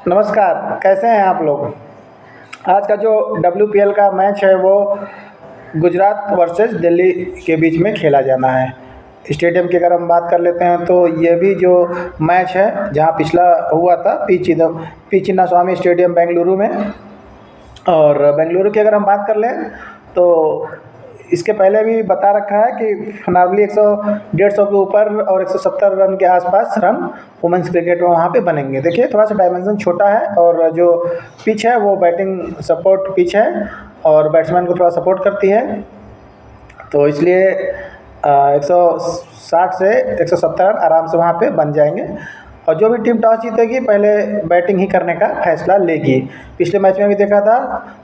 नमस्कार, कैसे हैं आप लोग। आज का जो WPL का मैच है वो गुजरात वर्सेस दिल्ली के बीच में खेला जाना है। स्टेडियम की अगर हम बात कर लेते हैं तो ये भी जो मैच है जहां पिछला हुआ था पी चिन्नास्वामी स्टेडियम बेंगलुरु में। और बेंगलुरु की अगर हम बात कर लें तो इसके पहले भी बता रखा है कि नॉर्मली 100-150 के ऊपर और 170 रन के आसपास रन वुमेंस क्रिकेट में वहाँ पे बनेंगे। देखिए थोड़ा सा डायमेंशन छोटा है और जो पिच है वो बैटिंग सपोर्ट पिच है और बैट्समैन को थोड़ा सपोर्ट करती है, तो इसलिए 160 से 170 रन आराम से वहाँ पे बन जाएंगे। और जो भी टीम टॉस जीतेगी पहले बैटिंग ही करने का फैसला लेगी। पिछले मैच में भी देखा था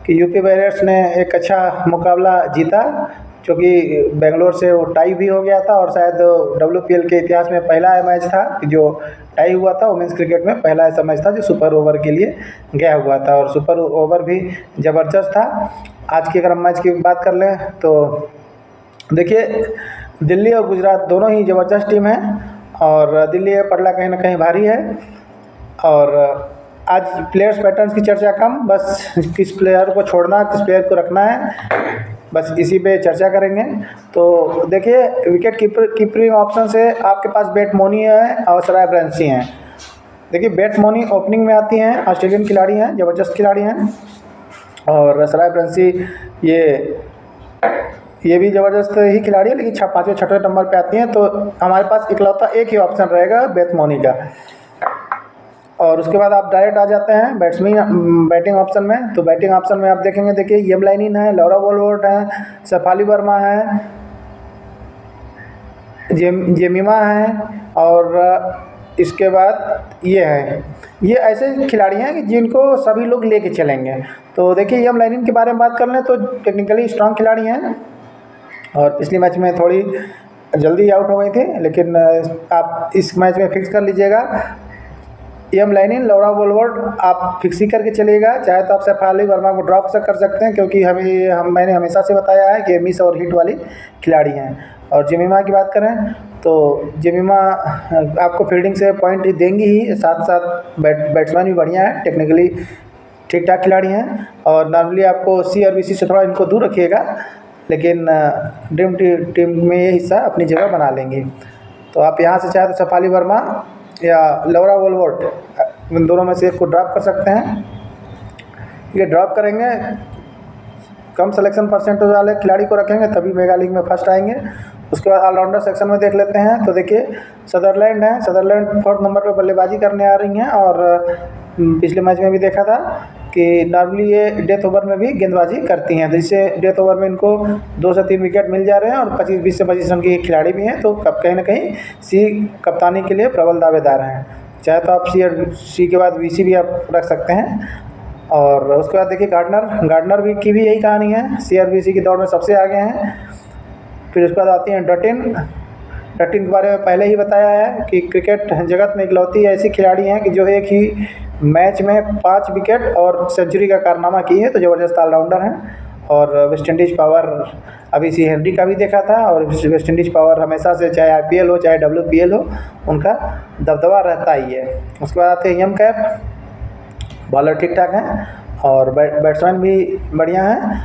कि यूपी वॉरियर्स ने एक अच्छा मुकाबला जीता, क्योंकि बेंगलोर से वो टाई भी हो गया था और शायद WPL के इतिहास में पहला मैच था जो टाई हुआ था। वुमेंस क्रिकेट में पहला ऐसा मैच था जो सुपर ओवर के लिए गया हुआ था और सुपर ओवर भी ज़बरदस्त था। आज की अगर हम मैच की बात कर लें तो देखिए दिल्ली और गुजरात दोनों ही ज़बरदस्त टीम है और दिल्ली का पटला कहीं ना कहीं भारी है। और आज प्लेयर्स पैटर्न्स की चर्चा कम, बस किस प्लेयर को छोड़ना किस प्लेयर को रखना है, बस इसी पे चर्चा करेंगे। तो देखिए विकेट कीपरिंग ऑप्शन से आपके पास बैट मोनी है और सराय ब्रैंसी हैं। देखिए बैट मोनी ओपनिंग में आती हैं, ऑस्ट्रेलियन खिलाड़ी हैं, ज़बरदस्त खिलाड़ी हैं। और सराय ब्रैंसी ये भी ज़बरदस्त ही खिलाड़ी है, लेकिन पाँचवें छठवें नंबर पे आती हैं। तो हमारे पास इकलौता एक ही ऑप्शन रहेगा बैट्समैन का। और उसके बाद आप डायरेक्ट आ जाते हैं बैटिंग ऑप्शन में। तो बैटिंग ऑप्शन में आप देखेंगे, देखिए यम लाइनिन है, लौरा वोल्वर्ट है, शेफाली वर्मा है, जेमिमा है और इसके बाद ये है। ये ऐसे खिलाड़ी हैं कि जिनको सभी लोग लेके चलेंगे। तो देखिए यम लाइनिन के बारे में बात कर लें तो टेक्निकली स्ट्रांग खिलाड़ी हैं और पिछले मैच में थोड़ी जल्दी आउट हो गई थी, लेकिन आप इस मैच में फिक्स कर लीजिएगा यम लाइनिन, लौरा वोल्वर्ट आप फिक्स ही करके चलिएगा। चाहे तो आप शेफाली वर्मा को ड्रॉप से कर सकते हैं, क्योंकि मैंने हमेशा से बताया है कि मिस और हिट वाली खिलाड़ी हैं। और जेमिमा की बात करें तो जेमिमा आपको फील्डिंग से पॉइंट देंगी ही, साथ साथ बैट्समैन भी बढ़िया है, टेक्निकली ठीक ठाक खिलाड़ी हैं। और नॉर्मली आपको सी और BC से थोड़ा इनको दूर रखिएगा, लेकिन ड्रीम टीम में ये हिस्सा अपनी जगह बना लेंगी। तो आप यहाँ से चाहे तो शेफाली वर्मा या लौरा वोल्वर्ट इन दोनों में से एक को ड्रॉप कर सकते हैं। ये ड्रॉप करेंगे, कम सिलेक्शन परसेंटेज वाले खिलाड़ी को रखेंगे तभी मेगा लीग में फर्स्ट आएंगे। उसके बाद ऑलराउंडर सेक्शन में देख लेते हैं। तो देखिए सदरलैंड है, सदरलैंड 4th नंबर पर बल्लेबाजी करने आ रही हैं और पिछले मैच में भी देखा था कि नॉर्मली ये डेथ ओवर में भी गेंदबाजी करती हैं, जिससे डेथ ओवर में इनको 2 से 3 विकेट मिल जा रहे हैं और 20 से 25 रन की खिलाड़ी भी हैं। तो कहीं ना कहीं सी कप्तानी के लिए प्रबल दावेदार हैं। चाहे तो आप सी के बाद BC भी आप रख सकते हैं। और उसके बाद देखिए गार्डनर भी की भी यही कहानी है, सी और BC की दौड़ में सबसे आगे हैं। फिर उसके बाद आती हैं डटिन के बारे में पहले ही बताया है कि क्रिकेट जगत में इकलौती ऐसी खिलाड़ी हैं कि जो एक ही मैच में 5 विकेट और सेंचुरी का कारनामा की है। तो ज़बरदस्त ऑलराउंडर हैं। और वेस्ट इंडीज़ पावर अभी सी हेनरी का भी देखा था, और वेस्ट इंडीज़ पावर हमेशा से चाहे IPL हो चाहे WPL हो उनका दबदबा रहता ही है। उसके बाद आते हैं यम कैप, बॉलर ठीक ठाक हैं और बैट्समैन भी बढ़िया हैं।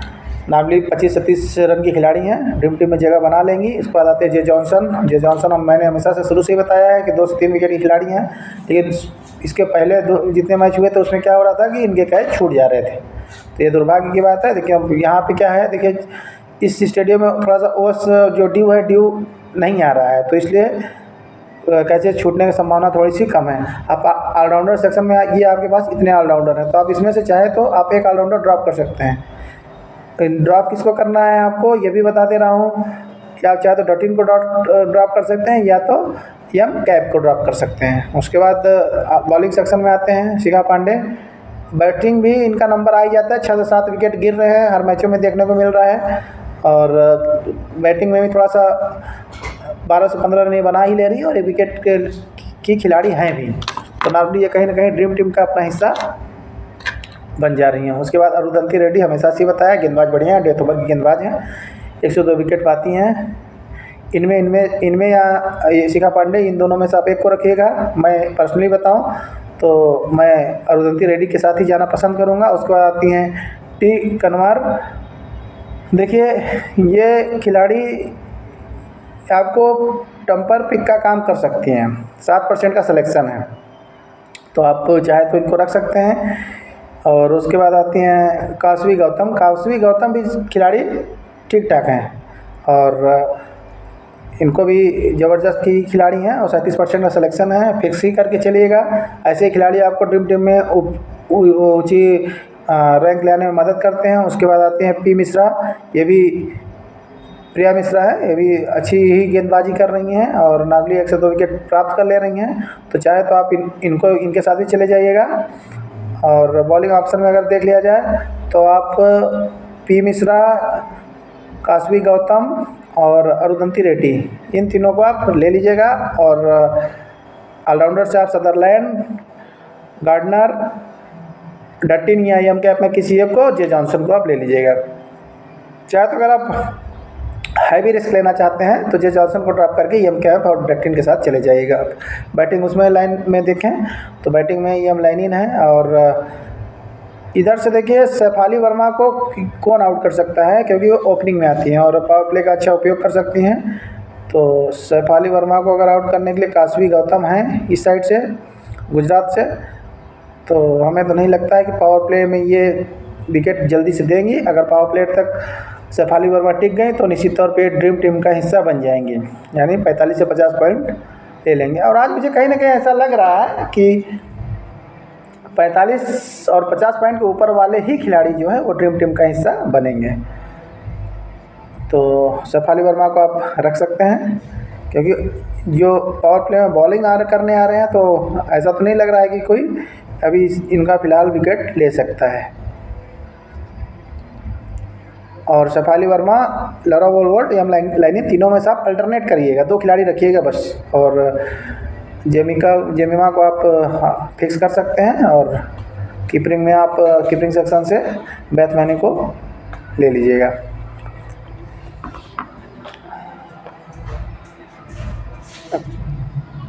नॉर्मली 25 से 30 रन की खिलाड़ी हैं, ड्रीम टीम में जगह बना लेंगी। इसके बाद आते हैं जे जॉनसन मैंने हमेशा से शुरू से ही बताया है कि 2 से 3 विकेट की खिलाड़ी हैं, लेकिन इसके पहले जितने मैच हुए थे उसमें क्या हो रहा था कि इनके कैच छूट जा रहे थे। तो ये दुर्भाग्य की बात है। देखिए अब यहाँ पे क्या है, देखिए इस स्टेडियम में थोड़ा सा ओस जो ड्यू नहीं आ रहा है, तो इसलिए कैचेज छूटने की संभावना थोड़ी सी कम है। आप ऑलराउंडर सेक्शन में ये आपके पास इतने ऑलराउंडर हैं, तो आप इसमें से चाहे तो आप एक ऑलराउंडर ड्रॉप कर सकते हैं। ड्रॉप किसको करना है आपको ये भी बता दे रहा हूँ कि आप चाहे तो डटिन को ड्रॉप कर सकते हैं या तो यम कैप को ड्रॉप कर सकते हैं। उसके बाद बॉलिंग सेक्शन में आते हैं शिखा पांडे। बैटिंग भी इनका नंबर आ ही जाता है, 6 से 7 विकेट गिर रहे हैं, हर मैचों में देखने को मिल रहा है। और बैटिंग में भी थोड़ा सा 12 से 15 रन बना ही ले रही है और 1 विकेट की खिलाड़ी हैं भी। तो नॉर्मली ये कहीं ना कहीं ड्रीम टीम का अपना हिस्सा बन जा रही हैं। उसके बाद अरुंधति रेड्डी हमेशा से बताया गेंदबाज बढ़िया है, डेथ ओवर की गेंदबाज हैं, 102 विकेट पाती हैं। इनमें या शिखा पांडे, इन दोनों में से आप एक को रखिएगा। मैं पर्सनली बताऊं तो मैं अरुंधति रेड्डी के साथ ही जाना पसंद करूँगा। उसके बाद आती हैं टी कनवार। देखिए ये खिलाड़ी आपको टम्पर पिक का काम कर सकती हैं, 7% का सिलेक्शन है, तो आप चाहे तो इनको रख सकते हैं। और उसके बाद आती हैं काशवी गौतम। काशवी गौतम भी खिलाड़ी ठीक ठाक हैं और इनको भी ज़बरदस्त की खिलाड़ी हैं और 37% का सिलेक्शन है, फिक्स ही करके चलिएगा। ऐसे खिलाड़ी आपको ड्रीम टीम में ऊँची रैंक लाने में मदद करते हैं। उसके बाद आते हैं पी मिश्रा, ये भी प्रिया मिश्रा है, ये भी अच्छी ही गेंदबाजी कर रही हैं और नागली 1 से 2 विकेट प्राप्त कर ले रही हैं, तो चाहे तो आप इनको इनके साथ ही चले जाइएगा। और बॉलिंग ऑप्शन में अगर देख लिया जाए तो आप पी मिश्रा, काशवी गौतम और अरुंधति रेड्डी, इन तीनों को आप ले लीजिएगा। और ऑलराउंडर से आप सदरलैंड, गार्डनर, डटिन या एम कैप में किसी एक को, जे जॉनसन को आप ले लीजिएगा। चाहे तो अगर आप हैवी रिस्क लेना चाहते हैं तो जे जॉनसन को ड्रॉप करके एम कैप और डटिन के साथ चले जाइएगा। बैटिंग उसमें लाइन में देखें तो बैटिंग में एम लाइनिन है और इधर से देखिए शेफाली वर्मा को कौन आउट कर सकता है, क्योंकि वो ओपनिंग में आती हैं और पावर प्ले का अच्छा उपयोग कर सकती हैं। तो शेफाली वर्मा को अगर आउट करने के लिए काशवी गौतम हैं इस साइड से, गुजरात से, तो हमें तो नहीं लगता है कि पावर प्ले में ये विकेट जल्दी से देंगी। अगर पावर प्ले तक शेफाली वर्मा टिक गई तो निश्चित तौर पे ड्रीम टीम का हिस्सा बन जाएंगे, यानी 45 से 50 पॉइंट ले लेंगे। और आज मुझे कहीं ना कहीं ऐसा लग रहा है कि 45 और 50 पॉइंट के ऊपर वाले ही खिलाड़ी जो है वो ड्रीम टीम का हिस्सा बनेंगे। तो शेफाली वर्मा को आप रख सकते हैं, क्योंकि जो पावर प्ले में बॉलिंग करने आ रहे हैं तो ऐसा तो नहीं लग रहा है कि कोई अभी इनका फ़िलहाल विकेट ले सकता है। और शेफाली वर्मा, लरा वोल्वर्ट या लाइनिन, तीनों में से आप अल्टरनेट करिएगा, 2 खिलाड़ी रखिएगा बस। और जेमिमा को आप फिक्स कर सकते हैं और कीपिंग में आप कीपिंग सेक्शन से बैट्समैन को ले लीजिएगा।